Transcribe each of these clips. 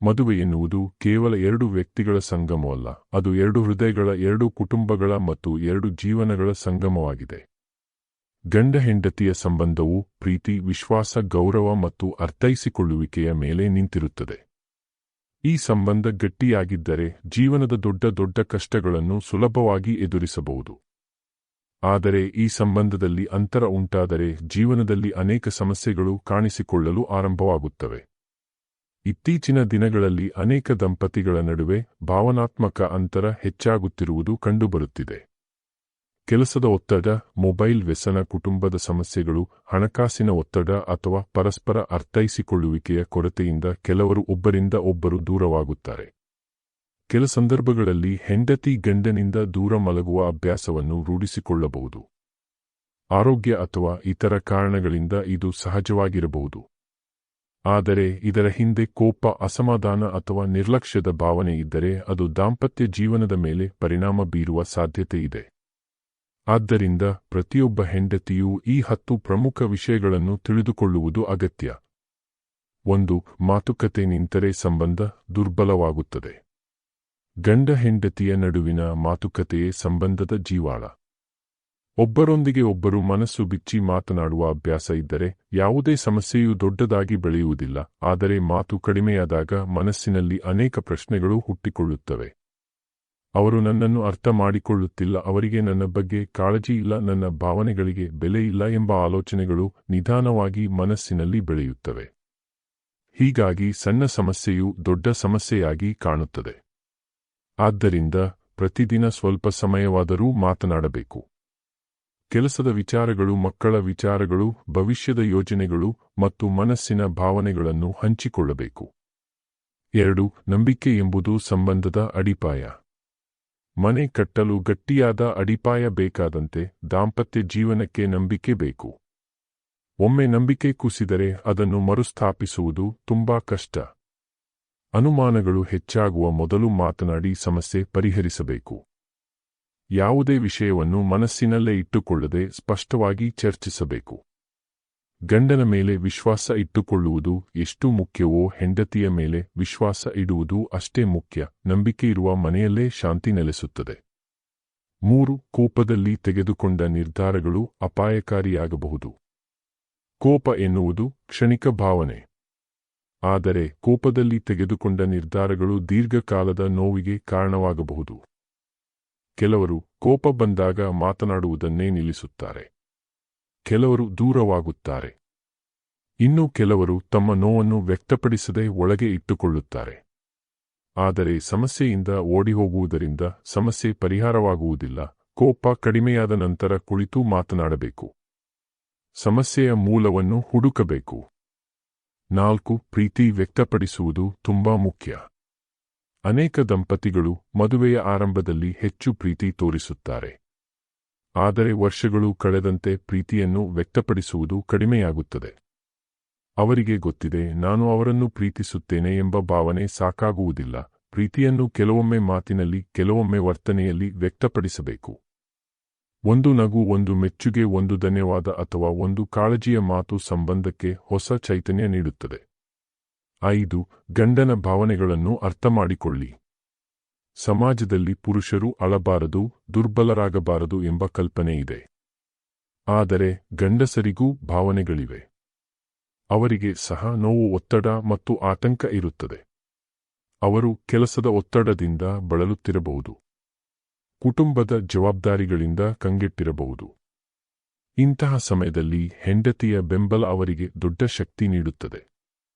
ಮದುವೆ ಎನ್ನುವುದು ಕೇವಲ ಎರಡು ವ್ಯಕ್ತಿಗಳ ಸಂಗಮವಲ್ಲ, ಅದು ಎರಡು ಹೃದಯಗಳ, ಎರಡು ಕುಟುಂಬಗಳ ಮತ್ತು ಎರಡು ಜೀವನಗಳ ಸಂಗಮವಾಗಿದೆ. ಗಂಡ ಹೆಂಡತಿಯ ಸಂಬಂಧವು ಪ್ರೀತಿ, ವಿಶ್ವಾಸ, ಗೌರವ ಮತ್ತು ಅರ್ಥೈಸಿಕೊಳ್ಳುವಿಕೆಯ ಮೇಲೆ ನಿಂತಿರುತ್ತದೆ. ಈ ಸಂಬಂಧ ಗಟ್ಟಿಯಾಗಿದ್ದರೆ ಜೀವನದ ದೊಡ್ಡ ದೊಡ್ಡ ಕಷ್ಟಗಳನ್ನು ಸುಲಭವಾಗಿ ಎದುರಿಸಬಹುದು. ಆದರೆ ಈ ಸಂಬಂಧದಲ್ಲಿ ಅಂತರ ಉಂಟಾದರೆ ಜೀವನದಲ್ಲಿ ಅನೇಕ ಸಮಸ್ಯೆಗಳು ಕಾಣಿಸಿಕೊಳ್ಳಲು ಆರಂಭವಾಗುತ್ತವೆ. ಇತ್ತೀಚಿನ ದಿನಗಳಲ್ಲಿ ಅನೇಕ ದಂಪತಿಗಳ ನಡುವೆ ಭಾವನಾತ್ಮಕ ಅಂತರ ಹೆಚ್ಚಾಗುತ್ತಿರುವುದು ಕಂಡುಬರುತ್ತಿದೆ. ಕೆಲಸದ ಒತ್ತಡ, ಮೊಬೈಲ್ ವ್ಯಸನ, ಕುಟುಂಬದ ಸಮಸ್ಯೆಗಳು, ಹಣಕಾಸಿನ ಒತ್ತಡ ಅಥವಾ ಪರಸ್ಪರ ಅರ್ಥೈಸಿಕೊಳ್ಳುವಿಕೆಯ ಕೊರತೆಯಿಂದ ಕೆಲವರು ಒಬ್ಬರಿಂದ ಒಬ್ಬರು ದೂರವಾಗುತ್ತಾರೆ. ಕೆಲ ಸಂದರ್ಭಗಳಲ್ಲಿ ಹೆಂಡತಿ ಗಂಡನಿಂದ ದೂರ ಮಲಗುವ ಅಭ್ಯಾಸವನ್ನು ರೂಢಿಸಿಕೊಳ್ಳಬಹುದು. ಆರೋಗ್ಯ ಅಥವಾ ಇತರ ಕಾರಣಗಳಿಂದ ಇದು ಸಹಜವಾಗಿರಬಹುದು. ಆದರೆ ಇದರ ಹಿಂದೆ ಕೋಪ, ಅಸಮಾಧಾನ ಅಥವಾ ನಿರ್ಲಕ್ಷ್ಯದ ಭಾವನೆ ಇದ್ದರೆ ಅದು ದಾಂಪತ್ಯ ಜೀವನದ ಮೇಲೆ ಪರಿಣಾಮ ಬೀರುವ ಸಾಧ್ಯತೆ ಇದೆ. ಆದ್ದರಿಂದ ಪ್ರತಿಯೊಬ್ಬ ಹೆಂಡತಿಯೂ ಈ 10 ಪ್ರಮುಖ ವಿಷಯಗಳನ್ನು ತಿಳಿದುಕೊಳ್ಳುವುದು ಅಗತ್ಯ. 1. ಮಾತುಕತೆ ನಿಂತರೆ ಸಂಬಂಧ ದುರ್ಬಲವಾಗುತ್ತದೆ. ಗಂಡ ಹೆಂಡತಿಯ ನಡುವಿನ ಮಾತುಕತೆಯೇ ಸಂಬಂಧದ ಜೀವಾಳ. ಒಬ್ಬರೊಂದಿಗೆ ಒಬ್ಬರು ಮನಸ್ಸು ಬಿಚ್ಚಿ ಮಾತನಾಡುವ ಅಭ್ಯಾಸ ಇದ್ದರೆ ಯಾವುದೇ ಸಮಸ್ಯೆಯೂ ದೊಡ್ಡದಾಗಿ ಬೆಳೆಯುವುದಿಲ್ಲ. ಆದರೆ ಮಾತು ಕಡಿಮೆಯಾದಾಗ ಮನಸ್ಸಿನಲ್ಲಿ ಅನೇಕ ಪ್ರಶ್ನೆಗಳು ಹುಟ್ಟಿಕೊಳ್ಳುತ್ತವೆ. ಅವರು ನನ್ನನ್ನು ಅರ್ಥ ಮಾಡಿಕೊಳ್ಳುತ್ತಿಲ್ಲ, ಅವರಿಗೆ ನನ್ನ ಬಗ್ಗೆ ಕಾಳಜಿ ಇಲ್ಲ, ನನ್ನ ಭಾವನೆಗಳಿಗೆ ಬೆಲೆ ಇಲ್ಲ ಎಂಬ ಆಲೋಚನೆಗಳು ನಿಧಾನವಾಗಿ ಮನಸ್ಸಿನಲ್ಲಿ ಬೆಳೆಯುತ್ತವೆ. ಹೀಗಾಗಿ ಸಣ್ಣ ಸಮಸ್ಯೆಯು ದೊಡ್ಡ ಸಮಸ್ಯೆಯಾಗಿ ಕಾಣುತ್ತದೆ. ಆದ್ದರಿಂದ ಪ್ರತಿದಿನ ಸ್ವಲ್ಪ ಸಮಯವಾದರೂ ಮಾತನಾಡಬೇಕು. ಕೆಲಸದ ವಿಚಾರಗಳು, ಮಕ್ಕಳ ವಿಚಾರಗಳು, ಭವಿಷ್ಯದ ಯೋಜನೆಗಳು ಮತ್ತು ಮನಸ್ಸಿನ ಭಾವನೆಗಳನ್ನು ಹಂಚಿಕೊಳ್ಳಬೇಕು. 2. ನಂಬಿಕೆ ಎಂಬುದು ಸಂಬಂಧದ ಅಡಿಪಾಯ. ಮನೆ ಕಟ್ಟಲು ಗಟ್ಟಿಯಾದ ಅಡಿಪಾಯ ಬೇಕಾದಂತೆ ದಾಂಪತ್ಯ ಜೀವನಕ್ಕೆ ನಂಬಿಕೆ ಬೇಕು. ಒಮ್ಮೆ ನಂಬಿಕೆ ಕುಸಿದರೆ ಅದನ್ನು ಮರುಸ್ಥಾಪಿಸುವುದು ತುಂಬಾ ಕಷ್ಟ. ಅನುಮಾನಗಳು ಹೆಚ್ಚಾಗುವ ಮೊದಲು ಮಾತನಾಡಿ ಸಮಸ್ಯೆ ಪರಿಹರಿಸಬೇಕು. ಯಾವುದೇ ವಿಷಯವನ್ನು ಮನಸ್ಸಿನಲ್ಲೇ ಇಟ್ಟುಕೊಳ್ಳದೆ ಸ್ಪಷ್ಟವಾಗಿ ಚರ್ಚಿಸಬೇಕು. ಗಂಡನ ಮೇಲೆ ವಿಶ್ವಾಸ ಇಟ್ಟುಕೊಳ್ಳುವುದು ಎಷ್ಟು ಮುಖ್ಯವೋ ಹೆಂಡತಿಯ ಮೇಲೆ ವಿಶ್ವಾಸ ಇಡುವುದು ಅಷ್ಟೇ ಮುಖ್ಯ. ನಂಬಿಕೆ ಇರುವ ಮನೆಯಲ್ಲೇ ಶಾಂತಿ ನೆಲೆಸುತ್ತದೆ. 3. ಕೋಪದಲ್ಲಿ ತೆಗೆದುಕೊಂಡ ನಿರ್ಧಾರಗಳು ಅಪಾಯಕಾರಿಯಾಗಬಹುದು. ಕೋಪ ಎನ್ನುವುದು ಕ್ಷಣಿಕ ಭಾವನೆ. ಆದರೆ ಕೋಪದಲ್ಲಿ ತೆಗೆದುಕೊಂಡ ನಿರ್ಧಾರಗಳು ದೀರ್ಘಕಾಲದ ನೋವಿಗೆ ಕಾರಣವಾಗಬಹುದು. ಕೆಲವರು ಕೋಪ ಬಂದಾಗ ಮಾತನಾಡುವುದನ್ನೇ ನಿಲ್ಲಿಸುತ್ತಾರೆ. ಕೆಲವರು ದೂರವಾಗುತ್ತಾರೆ. ಇನ್ನು ಕೆಲವರು ತಮ್ಮ ನೋವನ್ನು ವ್ಯಕ್ತಪಡಿಸದೆ ಒಳಗೆ ಇಟ್ಟುಕೊಳ್ಳುತ್ತಾರೆ. ಆದರೆ ಸಮಸ್ಯೆಯಿಂದ ಓಡಿಹೋಗುವುದರಿಂದ ಸಮಸ್ಯೆ ಪರಿಹಾರವಾಗುವುದಿಲ್ಲ. ಕೋಪ ಕಡಿಮೆಯಾದ ನಂತರ ಕುಳಿತು ಮಾತನಾಡಬೇಕು. ಸಮಸ್ಯೆಯ ಮೂಲವನ್ನು ಹುಡುಕಬೇಕು. 4. ಪ್ರೀತಿ ವ್ಯಕ್ತಪಡಿಸುವುದು ತುಂಬಾ ಮುಖ್ಯ. ಅನೇಕ ದಂಪತಿಗಳು ಮದುವೆಯ ಆರಂಭದಲ್ಲಿ ಹೆಚ್ಚು ಪ್ರೀತಿ ತೋರಿಸುತ್ತಾರೆ. ಆದರೆ ವರ್ಷಗಳು ಕಳೆದಂತೆ ಪ್ರೀತಿಯನ್ನು ವ್ಯಕ್ತಪಡಿಸುವುದು ಕಡಿಮೆಯಾಗುತ್ತದೆ. ಅವರಿಗೆ ಗೊತ್ತಿದೆ, ನಾನು ಅವರನ್ನು ಪ್ರೀತಿಸುತ್ತೇನೆ ಎಂಬ ಭಾವನೆ ಸಾಕಾಗುವುದಿಲ್ಲ. ಪ್ರೀತಿಯನ್ನು ಕೆಲವೊಮ್ಮೆ ಮಾತಿನಲ್ಲಿ, ಕೆಲವೊಮ್ಮೆ ವರ್ತನೆಯಲ್ಲಿ ವ್ಯಕ್ತಪಡಿಸಬೇಕು. ಒಂದು ನಗು, ಒಂದು ಮೆಚ್ಚುಗೆ, ಒಂದು ಧನ್ಯವಾದ ಅಥವಾ ಒಂದು ಕಾಳಜಿಯ ಮಾತು ಸಂಬಂಧಕ್ಕೆ ಹೊಸ ಚೈತನ್ಯ ನೀಡುತ್ತದೆ. 5. ಗಂಡನ ಭಾವನೆಗಳನ್ನು ಅರ್ಥಮಾಡಿಕೊಳ್ಳಿ. ಸಮಾಜದಲ್ಲಿ ಪುರುಷರು ಅಳಬಾರದು, ದುರ್ಬಲರಾಗಬಾರದು ಎಂಬ ಕಲ್ಪನೆ ಇದೆ. ಆದರೆ ಗಂಡಸರಿಗೂ ಭಾವನೆಗಳಿವೆ. ಅವರಿಗೆ ಸಹ ನೋವು, ಒತ್ತಡ ಮತ್ತು ಆತಂಕ ಇರುತ್ತದೆ. ಅವರು ಕೆಲಸದ ಒತ್ತಡದಿಂದ ಬಳಲುತ್ತಿರಬಹುದು. ಕುಟುಂಬದ ಜವಾಬ್ದಾರಿಗಳಿಂದ ಕಂಗೆಟ್ಟಿರಬಹುದು. ಇಂತಹ ಸಮಯದಲ್ಲಿ ಹೆಂಡತಿಯ ಬೆಂಬಲ ಅವರಿಗೆ ದೊಡ್ಡ ಶಕ್ತಿ ನೀಡುತ್ತದೆ.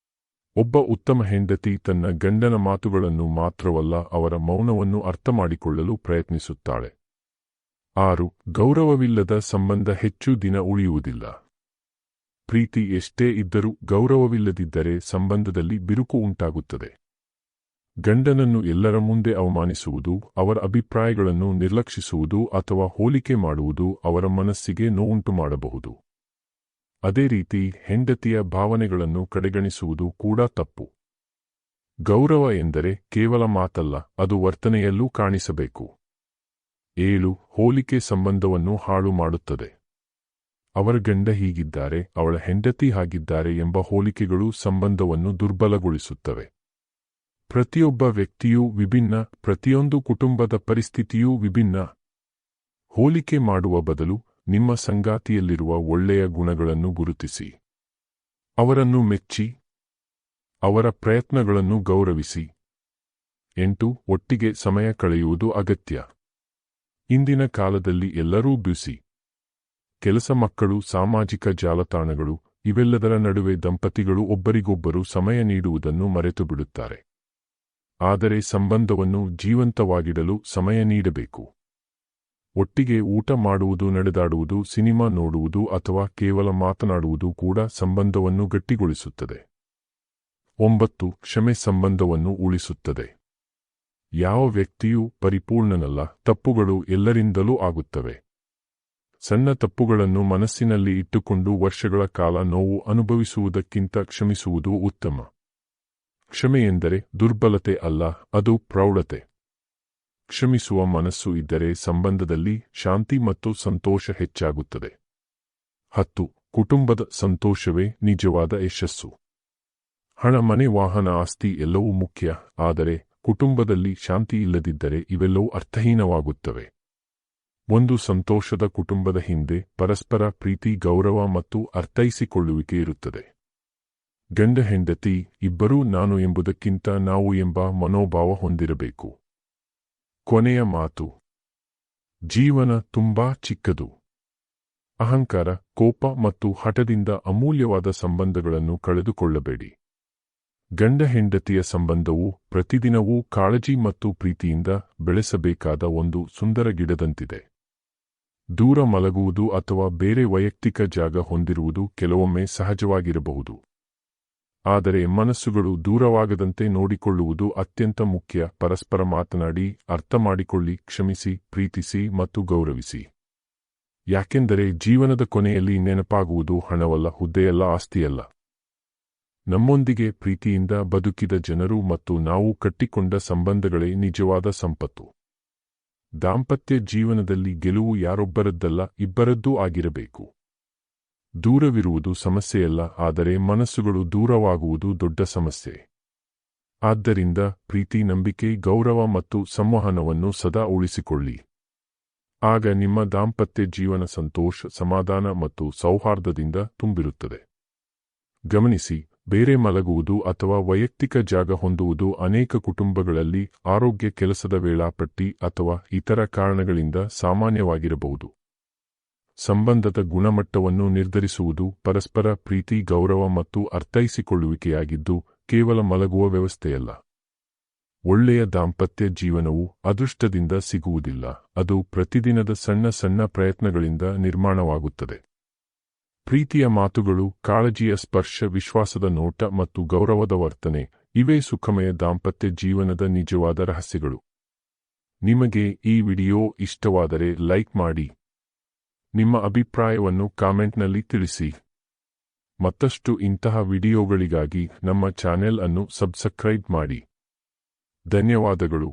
ಒಬ್ಬ ಉತ್ತಮ ಹೆಂಡತಿ ತನ್ನ ಗಂಡನ ಮಾತುಗಳನ್ನು ಮಾತ್ರವಲ್ಲ, ಅವರ ಮೌನವನ್ನು ಅರ್ಥಮಾಡಿಕೊಳ್ಳಲು ಪ್ರಯತ್ನಿಸುತ್ತಾಳೆ. 6. ಗೌರವವಿಲ್ಲದ ಸಂಬಂಧ ಹೆಚ್ಚು ದಿನ ಉಳಿಯುವುದಿಲ್ಲ. ಪ್ರೀತಿ ಎಷ್ಟೇ ಇದ್ದರೂ ಗೌರವವಿಲ್ಲದಿದ್ದರೆ ಸಂಬಂಧದಲ್ಲಿ ಬಿರುಕು ಉಂಟಾಗುತ್ತದೆ. ಗಂಡನನ್ನು ಎಲ್ಲರ ಮುಂದೆ ಅವಮಾನಿಸುವುದು, ಅವರ ಅಭಿಪ್ರಾಯಗಳನ್ನು ನಿರ್ಲಕ್ಷಿಸುವುದು ಅಥವಾ ಹೋಲಿಕೆ ಮಾಡುವುದು ಅವರ ಮನಸ್ಸಿಗೆ ನೋವುಂಟು ಮಾಡಬಹುದು. ಅದೇ ರೀತಿ ಹೆಂಡತಿಯ ಭಾವನೆಗಳನ್ನು ಕಡೆಗಣಿಸುವುದು ಕೂಡ ತಪ್ಪು. ಗೌರವ ಎಂದರೆ ಕೇವಲ ಮಾತಲ್ಲ, ಅದು ವರ್ತನೆಯಲ್ಲೂ ಕಾಣಿಸಬೇಕು. 7. ಹೋಲಿಕೆ ಸಂಬಂಧವನ್ನು ಹಾಳು ಮಾಡುತ್ತದೆ. ಅವರ ಗಂಡ ಹೀಗಿದ್ದಾರೆ, ಅವಳ ಹೆಂಡತಿ ಹಾಗಿದ್ದಾರೆ ಎಂಬ ಹೋಲಿಕೆಗಳು ಸಂಬಂಧವನ್ನು ದುರ್ಬಲಗೊಳಿಸುತ್ತವೆ. ಪ್ರತಿಯೊಬ್ಬ ವ್ಯಕ್ತಿಯೂ ವಿಭಿನ್ನ, ಪ್ರತಿಯೊಂದು ಕುಟುಂಬದ ಪರಿಸ್ಥಿತಿಯೂ ವಿಭಿನ್ನ. ಹೋಲಿಕೆ ಮಾಡುವ ಬದಲು ನಿಮ್ಮ ಸಂಗಾತಿಯಲ್ಲಿರುವ ಒಳ್ಳೆಯ ಗುಣಗಳನ್ನು ಗುರುತಿಸಿ. ಅವರನ್ನು ಮೆಚ್ಚಿ, ಅವರ ಪ್ರಯತ್ನಗಳನ್ನು ಗೌರವಿಸಿ. 8. ಒಟ್ಟಿಗೆ ಸಮಯ ಕಳೆಯುವುದು ಅಗತ್ಯ. ಇಂದಿನ ಕಾಲದಲ್ಲಿ ಎಲ್ಲರೂ ಬ್ಯುಸಿ. ಕೆಲಸ, ಮಕ್ಕಳು, ಸಾಮಾಜಿಕ ಜಾಲತಾಣಗಳು ಇವೆಲ್ಲದರ ನಡುವೆ ದಂಪತಿಗಳು ಒಬ್ಬರಿಗೊಬ್ಬರು ಸಮಯ ನೀಡುವುದನ್ನು ಮರೆತು ಬಿಡುತ್ತಾರೆ. ಆದರೆ ಸಂಬಂಧವನ್ನು ಜೀವಂತವಾಗಿಡಲು ಸಮಯ ನೀಡಬೇಕು. ಒಟ್ಟಿಗೆ ಊಟ ಮಾಡುವುದು, ನಡೆದಾಡುವುದು, ಸಿನಿಮಾ ನೋಡುವುದು ಅಥವಾ ಕೇವಲ ಮಾತನಾಡುವುದು ಕೂಡ ಸಂಬಂಧವನ್ನು ಗಟ್ಟಿಗೊಳಿಸುತ್ತದೆ. 9. ಕ್ಷಮೆ ಸಂಬಂಧವನ್ನು ಉಳಿಸುತ್ತದೆ. ಯಾವ ವ್ಯಕ್ತಿಯೂ ಪರಿಪೂರ್ಣನಲ್ಲ. ತಪ್ಪುಗಳು ಎಲ್ಲರಿಂದಲೂ ಆಗುತ್ತವೆ. ಸಣ್ಣ ತಪ್ಪುಗಳನ್ನು ಮನಸ್ಸಿನಲ್ಲಿ ಇಟ್ಟುಕೊಂಡು ವರ್ಷಗಳ ಕಾಲ ನೋವು ಅನುಭವಿಸುವುದಕ್ಕಿಂತ ಕ್ಷಮಿಸುವುದು ಉತ್ತಮ. ಕ್ಷಮೆಯೆಂದರೆ ದುರ್ಬಲತೆ ಅಲ್ಲ, ಅದು ಪ್ರೌಢತೆ. ಕ್ಷಮಿಸುವ ಮನಸ್ಸು ಇದ್ದರೆ ಸಂಬಂಧದಲ್ಲಿ ಶಾಂತಿ ಮತ್ತು ಸಂತೋಷ ಹೆಚ್ಚಾಗುತ್ತದೆ. 10. ಕುಟುಂಬದ ಸಂತೋಷವೇ ನಿಜವಾದ ಯಶಸ್ಸು. ಹಣ, ಮನೆ, ವಾಹನ, ಆಸ್ತಿ ಎಲ್ಲವೂ ಮುಖ್ಯ, ಆದರೆ ಕುಟುಂಬದಲ್ಲಿ ಶಾಂತಿ ಇಲ್ಲದಿದ್ದರೆ ಇವೆಲ್ಲವೂ ಅರ್ಥಹೀನವಾಗುತ್ತವೆ. ಒಂದು ಸಂತೋಷದ ಕುಟುಂಬದ ಹಿಂದೆ ಪರಸ್ಪರ ಪ್ರೀತಿ, ಗೌರವ ಮತ್ತು ಅರ್ಥೈಸಿಕೊಳ್ಳುವಿಕೆ ಇರುತ್ತದೆ. ಗಂಡ ಹೆಂಡತಿ ಇಬ್ಬರೂ ನಾನು ಎಂಬುದಕ್ಕಿಂತ ನಾವು ಎಂಬ ಮನೋಭಾವ ಹೊಂದಿರಬೇಕು. ಕೊನೆಯ ಮಾತು. ಜೀವನ ತುಂಬಾ ಚಿಕ್ಕದು. ಅಹಂಕಾರ, ಕೋಪ ಮತ್ತು ಹಠದಿಂದ ಅಮೂಲ್ಯವಾದ ಸಂಬಂಧಗಳನ್ನು ಕಳೆದುಕೊಳ್ಳಬೇಡಿ. ಗಂಡ ಹೆಂಡತಿಯ ಸಂಬಂಧವು ಪ್ರತಿದಿನವೂ ಕಾಳಜಿ ಮತ್ತು ಪ್ರೀತಿಯಿಂದ ಬೆಳೆಸಬೇಕಾದ ಒಂದು ಸುಂದರ ಗಿಡದಂತಿದೆ. ದೂರ ಮಲಗುವುದು ಅಥವಾ ಬೇರೆ ವೈಯಕ್ತಿಕ ಜಾಗ ಹೊಂದಿರುವುದು ಕೆಲವೊಮ್ಮೆ ಸಹಜವಾಗಿರಬಹುದು. ಆದರೆ ಮನಸ್ಸುಗಳು ದೂರವಾಗದಂತೆ ನೋಡಿಕೊಳ್ಳುವುದು ಅತ್ಯಂತ ಮುಖ್ಯ. ಪರಸ್ಪರ ಮಾತನಾಡಿ, ಅರ್ಥಮಾಡಿಕೊಳ್ಳಿ, ಕ್ಷಮಿಸಿ, ಪ್ರೀತಿಸಿ ಮತ್ತು ಗೌರವಿಸಿ. ಯಾಕೆಂದರೆ ಜೀವನದ ಕೊನೆಯಲ್ಲಿ ನೆನಪಾಗುವುದು ಹಣವಲ್ಲ, ಹುದ್ದೆಯಲ್ಲ, ಆಸ್ತಿಯಲ್ಲ. ನಮ್ಮೊಂದಿಗೆ ಪ್ರೀತಿಯಿಂದ ಬದುಕಿದ ಜನರು ಮತ್ತು ನಾವು ಕಟ್ಟಿಕೊಂಡ ಸಂಬಂಧಗಳೇ ನಿಜವಾದ ಸಂಪತ್ತು. ದಾಂಪತ್ಯ ಜೀವನದಲ್ಲಿ ಗೆಲುವು ಯಾರೊಬ್ಬರದ್ದಲ್ಲ, ಇಬ್ಬರದ್ದೂ ಆಗಿರಬೇಕು. ದೂರವಿರುವುದು ಸಮಸ್ಯೆಯಲ್ಲ, ಆದರೆ ಮನಸ್ಸುಗಳು ದೂರವಾಗುವುದು ದೊಡ್ಡ ಸಮಸ್ಯೆ. ಆದ್ದರಿಂದ ಪ್ರೀತಿ, ನಂಬಿಕೆ, ಗೌರವ ಮತ್ತು ಸಂವಹನವನ್ನು ಸದಾ ಉಳಿಸಿಕೊಳ್ಳಿ. ಆಗ ನಿಮ್ಮ ದಾಂಪತ್ಯ ಜೀವನ ಸಂತೋಷ, ಸಮಾಧಾನ ಮತ್ತು ಸೌಹಾರ್ದದಿಂದ ತುಂಬಿರುತ್ತದೆ. ಗಮನಿಸಿ, ಬೇರೆ ಮಲಗುವುದು ಅಥವಾ ವೈಯಕ್ತಿಕ ಜಾಗ ಹೊಂದುವುದು ಅನೇಕ ಕುಟುಂಬಗಳಲ್ಲಿ ಆರೋಗ್ಯ, ಕೆಲಸದ ವೇಳಾಪಟ್ಟಿ ಅಥವಾ ಇತರ ಕಾರಣಗಳಿಂದ ಸಾಮಾನ್ಯವಾಗಿರಬಹುದು. ಸಂಬಂಧದ ಗುಣಮಟ್ಟವನ್ನು ನಿರ್ಧರಿಸುವುದು ಪರಸ್ಪರ ಪ್ರೀತಿ, ಗೌರವ ಮತ್ತು ಅರ್ಥೈಸಿಕೊಳ್ಳುವಿಕೆಯಾಗಿದ್ದು ಕೇವಲ ಮಲಗುವ ವ್ಯವಸ್ಥೆಯಲ್ಲ. ಒಳ್ಳೆಯ ದಾಂಪತ್ಯ ಜೀವನವು ಅದೃಷ್ಟದಿಂದ ಸಿಗುವುದಿಲ್ಲ, ಅದು ಪ್ರತಿದಿನದ ಸಣ್ಣ ಸಣ್ಣ ಪ್ರಯತ್ನಗಳಿಂದ ನಿರ್ಮಾಣವಾಗುತ್ತದೆ. ಪ್ರೀತಿಯ ಮಾತುಗಳು, ಕಾಳಜಿಯ ಸ್ಪರ್ಶ, ವಿಶ್ವಾಸದ ನೋಟ ಮತ್ತು ಗೌರವದ ವರ್ತನೆ ಇವೇ ಸುಖಮಯ ದಾಂಪತ್ಯ ಜೀವನದ ನಿಜವಾದ ರಹಸ್ಯಗಳು. ನಿಮಗೆ ಈ ವಿಡಿಯೋ ಇಷ್ಟವಾದರೆ ಲೈಕ್ ಮಾಡಿ. ನಿಮ್ಮ ಅಭಿಪ್ರಾಯವನ್ನು ಕಾಮೆಂಟ್ನಲ್ಲಿ ತಿಳಿಸಿ. ಮತ್ತಷ್ಟು ಇಂತಹ ವಿಡಿಯೋಗಳಿಗಾಗಿ ನಮ್ಮ ಚಾನೆಲ್ ಅನ್ನು ಸಬ್ಸ್ಕ್ರೈಬ್ ಮಾಡಿ. ಧನ್ಯವಾದಗಳು.